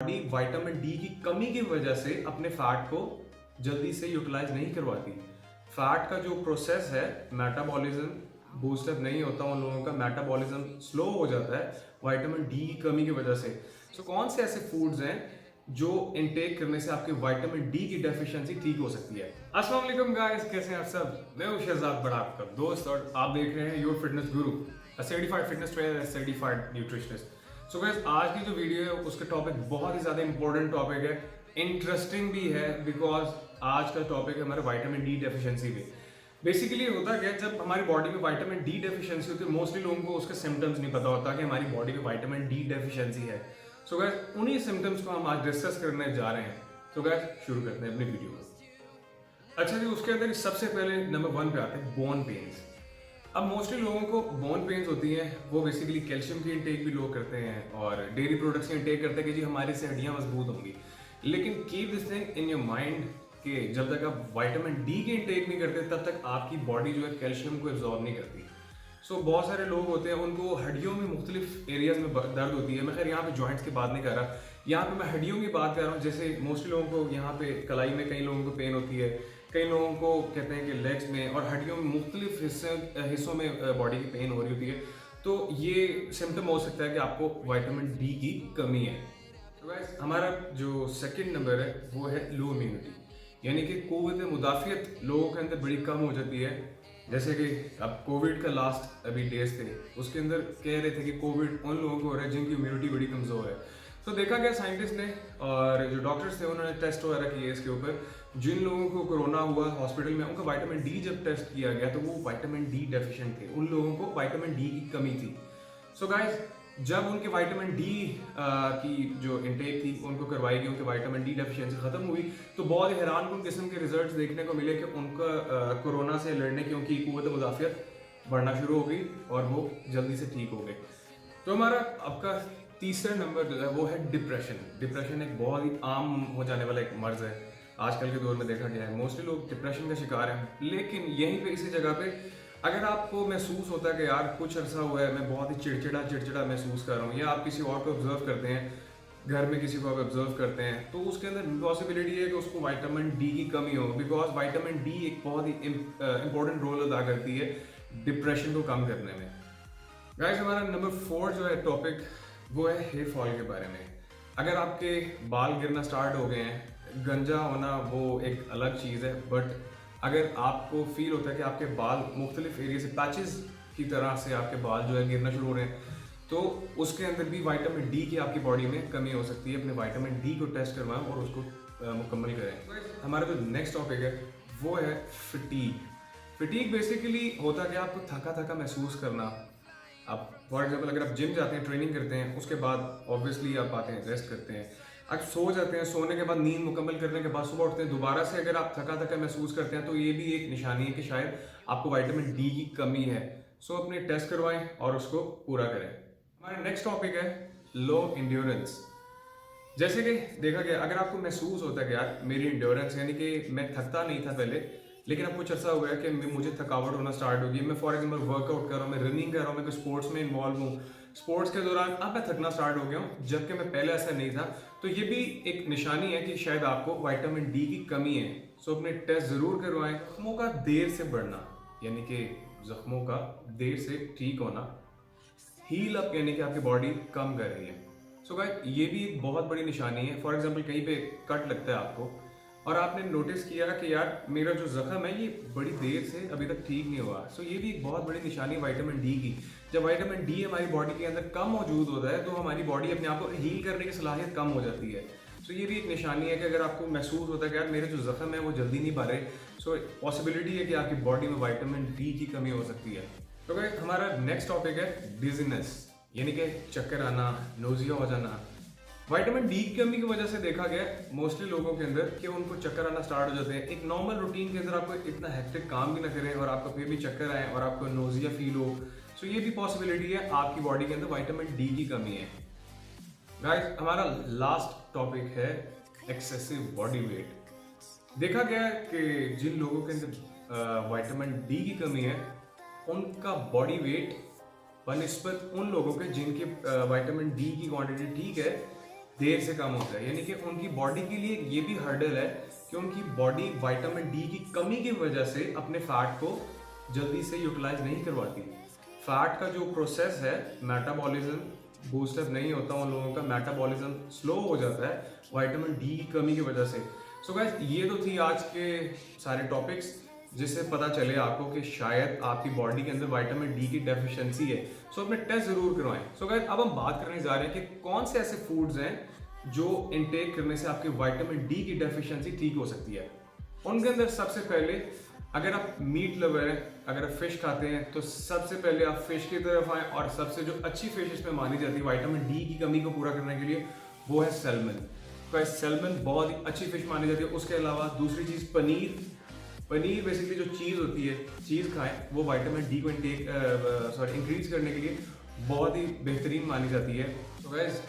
Body vitamin D की कमी की वजह से अपने फैट को जल्दी से यूटिलाइज नहीं करवाती। फैट का जो प्रोसेस है, मेटाबॉलिज्म बूस्टअप नहीं होता, उन लोगों का मेटाबॉलिज्म स्लो हो जाता है विटामिन डी की कमी की वजह से। कौन से ऐसे फूड्स हैं जो इनटेक करने से आपके विटामिन डी की डेफिशिएंसी ठीक हो सकती है। अस्सलाम वालेकुम गाइस, कैसे हैं आप सब? मैं हूं शहजाद बड़ा, आपका दोस्त, और आप देख रहे हैं your fitness Guru, certified fitness trainer, certified nutritionist. So guys, आज की जो वीडियो है उसका टॉपिक बहुत ही ज़्यादा इंपॉर्टेंट टॉपिक है, इंटरेस्टिंग भी है, बिकॉज आज का टॉपिक है हमारा विटामिन डी डेफिशिएंसी पे। बेसिकली होता क्या है, जब हमारी बॉडी में विटामिन डी डेफिशिएंसी होती है, मोस्टली लोगों को उसके सिम्टम्स नहीं पता होता कि हमारी बॉडी में विटामिन डी डेफिशिएंसी है। सो गाइस, उन्हीं सिम्टम्स को हम आज डिस्कस करने जा रहे हैं। तो गाइस, शुरू करते हैं अपनी वीडियो को। अच्छा जी, उसके अंदर सबसे पहले नंबर 1 पे आते हैं बोन पेन्स। अब मोस्टली लोगों को बोन पेन्स होती हैं, वो बेसिकली कैल्शियम की इंटेक भी लोग करते हैं और डेयरी प्रोडक्ट्स की इंटेक करते हैं कि जी हमारी से हड्डियाँ मजबूत होंगी। लेकिन keep this thing in your mind कि जब तक आप विटामिन डी की इंटेक नहीं करते तब तक आपकी बॉडी जो है कैल्शियम को एब्जॉर्ब नहीं करती। बहुत सारे लोग होते हैं, उनको हड्डियों में मुख्तलिफ एरियाज में दर्द होती है। मैं खैर यहाँ पे जॉइंट्स की बात नहीं कर रहा, यहाँ पे मैं हड्डियों की बात कर रहा हूँ। जैसे मोस्टली लोगों को यहाँ पे कलाई में कई लोगों को पेन होती है, कई लोगों को कहते हैं कि लेग्स में और हड्डियों में मुख्तलिफ हिस्सों में बॉडी की पेन हो रही होती है। तो ये सिम्टम हो सकता है कि आपको विटामिन डी की कमी है। तो गाइस, हमारा जो सेकंड नंबर है वो है लो इम्यूनिटी, यानी कि क़ुव्वत मुदाफ़ियत लोगों के अंदर बड़ी कम हो जाती है। जैसे कि अब कोविड का लास्ट अभी डेज थे, उसके अंदर कह रहे थे कि कोविड उन लोगों को हो रहा है जिनकी इम्यूनिटी बड़ी कमज़ोर है। तो देखा गया साइंटिस्ट ने और जो डॉक्टर्स थे उन्होंने टेस्ट वगैरह किए इसके ऊपर। जिन लोगों को कोरोना हुआ हॉस्पिटल में, उनका विटामिन डी जब टेस्ट किया गया तो वो विटामिन डी डेफिशिएंट थे, उन लोगों को विटामिन डी की कमी थी। सो गाइस, जब उनके विटामिन डी की जो इंटेक थी उनको करवाई गई, उनके विटामिन डी डेफिशिएंसी खत्म हुई, तो बहुत ही हैरान किस्म के रिजल्ट्स देखने को मिले कि उनका कोरोना से लड़ने की उनकी क़ुव्वत मुदाफ़ियत बढ़ना शुरू हो गई और वो जल्दी से ठीक हो गए। तो हमारा आपका तीसरा नंबर जो है वो है डिप्रेशन। डिप्रेशन एक बहुत ही आम हो जाने वाला एक मर्ज है, आजकल के दौर में देखा गया है। मोस्टली लोग डिप्रेशन का शिकार हैं, लेकिन यहीं पे इसी जगह पे अगर आपको महसूस होता है कि यार कुछ अरसा हुआ है मैं बहुत ही चिड़चिड़ा महसूस कर रहा हूँ, या आप किसी और को ऑब्जर्व करते हैं, घर में किसी को आप ऑब्जर्व करते हैं, तो उसके अंदर पॉसिबिलिटी है कि उसको विटामिन डी की कमी हो, बिकॉज विटामिन डी एक बहुत ही इंपॉर्टेंट रोल अदा करती है डिप्रेशन को कम करने में। गाइस, हमारा नंबर 4 जो है टॉपिक वो है हेयर फॉल के बारे में। अगर आपके बाल गिरना स्टार्ट हो गए हैं, गंजा होना वो एक अलग चीज़ है, बट अगर आपको फील होता है कि आपके बाल मुख्तलिफ एरिया से पैचेस की तरह से आपके बाल जो है गिरना शुरू हो रहे हैं, तो उसके अंदर भी विटामिन डी की आपकी बॉडी में कमी हो सकती है। अपने विटामिन डी को टेस्ट करवाएं और उसको मुकम्मल करें। हमारा जो नेक्स्ट टॉपिक है वो है फिटीग। फिटीग बेसिकली होता है कि आपको थका थका महसूस करना। आप फॉर एग्जाम्पल अगर आप जिम जाते हैं, ट्रेनिंग करते हैं, उसके बाद ऑब्वियसली आप आते हैं, रेस्ट करते हैं, आप सो जाते हैं, सोने के बाद नींद मुकम्मल करने के बाद सुबह उठते हैं, दोबारा से अगर आप थका थका महसूस करते हैं तो ये भी एक निशानी है कि शायद आपको विटामिन डी की कमी है। अपने टेस्ट करवाएं और उसको पूरा करें। हमारा नेक्स्ट टॉपिक है लो इंड्योरेंस। जैसे कि देखा गया, अगर आपको महसूस होता है कि यार मेरी इंड्योरेंस, यानी कि मैं थकता नहीं था पहले, लेकिन अब कुछ अर्सा हो गया कि मुझे थकावट होना स्टार्ट होगी, मैं फॉर एग्जाम्पल वर्कआउट कर रहा हूँ, मैं रनिंग कर रहा हूँ, मैं कोई स्पोर्ट्स में इन्वॉल्व हूँ, स्पोर्ट्स के दौरान अब मैं थकना स्टार्ट हो गया हूँ जबकि मैं पहले ऐसा नहीं था, तो ये भी एक निशानी है कि शायद आपको विटामिन डी की कमी है। अपने टेस्ट ज़रूर करवाएं। जख्मों का देर से बढ़ना, यानी कि जख्मों का देर से ठीक होना, हील अप यानी कि आपकी बॉडी कम कर रही है। गाइस, ये भी एक बहुत बड़ी निशानी है। फॉर एग्जाम्पल कहीं पे कट लगता है आपको और आपने नोटिस किया कि यार मेरा जो जख्म है ये बड़ी देर से अभी तक ठीक नहीं हुआ, ये भी एक बहुत बड़ी निशानी है विटामिन डी की। जब विटामिन डी हमारी बॉडी के अंदर कम मौजूद होता है तो हमारी बॉडी अपने आप को हील करने की सलाहियत कम हो जाती है। ये भी एक निशानी है कि अगर आपको महसूस होता है कि यार मेरे जो जख्म है वो जल्दी नहीं भरे, पॉसिबिलिटी है कि आपकी बॉडी में विटामिन डी की कमी हो सकती है। तो गाइस, हमारा नेक्स्ट टॉपिक है डिजीनेस, यानी कि चक्कर आना, नोजिया हो जाना। विटामिन डी की कमी की वजह से देखा गया मोस्टली लोगों के अंदर कि उनको चक्कर आना स्टार्ट हो जाते हैं। एक नॉर्मल रूटीन के अंदर आपको इतना हेक्टिक काम भी ना करें और आपको फिर भी चक्कर आए और आपको नोजिया फील हो, ये भी पॉसिबिलिटी है आपकी बॉडी के अंदर विटामिन डी की कमी है। गाइस, हमारा लास्ट टॉपिक है एक्सेसिव बॉडी वेट। देखा गया है कि जिन लोगों के अंदर विटामिन डी की कमी है उनका बॉडी वेट बनिस्बत उन लोगों के जिनके विटामिन डी की क्वांटिटी ठीक है देर से कम होता है, यानी कि उनकी बॉडी के लिए ये भी हर्डल है कि उनकी बॉडी विटामिन डी की कमी की वजह से अपने फैट को जल्दी से यूटिलाइज नहीं करवाती। फैट का जो प्रोसेस है मेटाबॉलिज्म बूस्टअप नहीं होता, उन लोगों का मेटाबॉलिज्म स्लो हो जाता है विटामिन डी की कमी की वजह से। सो गाइस, ये तो थी आज के सारे टॉपिक्स जिससे पता चले आपको कि शायद आपकी बॉडी के अंदर विटामिन डी की डेफिशिएंसी है। सो अपने टेस्ट जरूर करवाएं। सो गाइस, अब हम बात करने जा रहे हैं कि कौन से ऐसे फूड्स हैं जो इनटेक करने से आपकी विटामिन डी की डेफिशिएंसी ठीक हो सकती है। उनके अंदर सबसे पहले, अगर आप मीट लवर हैं, अगर आप फिश खाते हैं, तो सबसे पहले आप फिश की तरफ आएँ और सबसे जो अच्छी फिश इसमें मानी जाती है विटामिन डी की कमी को पूरा करने के लिए, वो है सैल्मन। तो सैल्मन बहुत ही अच्छी फिश मानी जाती है। उसके अलावा दूसरी चीज़ पनीर बेसिकली जो चीज़ होती है, चीज़ खाएं, वो विटामिन डी को इंक्रीज करने के लिए बहुत ही बेहतरीन मानी जाती है। तो गाइस,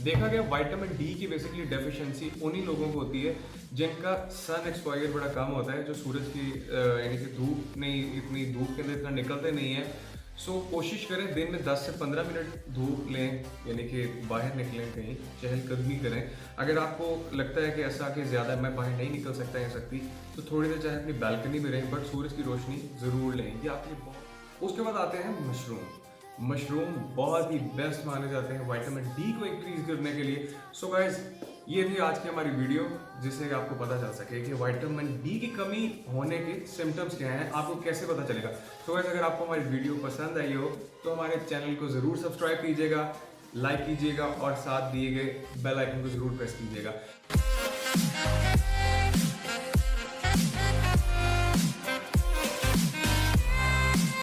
देखा गया विटामिन डी की बेसिकली डेफिशिएंसी उन्हीं लोगों को होती है जिनका सन एक्सपोजर बड़ा कम होता है, जो सूरज की यानी कि धूप नहीं, इतनी धूप के अंदर इतना निकलते नहीं है। सो कोशिश करें दिन में 10 से 15 मिनट धूप लें, यानी कि बाहर निकलें, कहीं चहलकदमी करें। अगर आपको लगता है कि ऐसा कि ज़्यादा मैं बाहर नहीं निकल सकता या सकती, तो थोड़ी देर चाहे अपनी बैल्कनी में रहें, बट सूरज की रोशनी ज़रूर लें। ये आपके उसके बाद आते हैं मशरूम बहुत ही बेस्ट माने जाते हैं विटामिन डी को इंक्रीज करने के लिए। सो गाइस, ये थी आज की हमारी वीडियो जिससे आपको पता चल सके कि विटामिन डी की कमी होने के सिम्टम्स क्या हैं, आपको कैसे पता चलेगा। तो गाइस, अगर आपको हमारी वीडियो पसंद आई हो तो हमारे चैनल को ज़रूर सब्सक्राइब कीजिएगा, लाइक कीजिएगा और साथ दिए गए बेल आइकन को ज़रूर प्रेस कीजिएगा।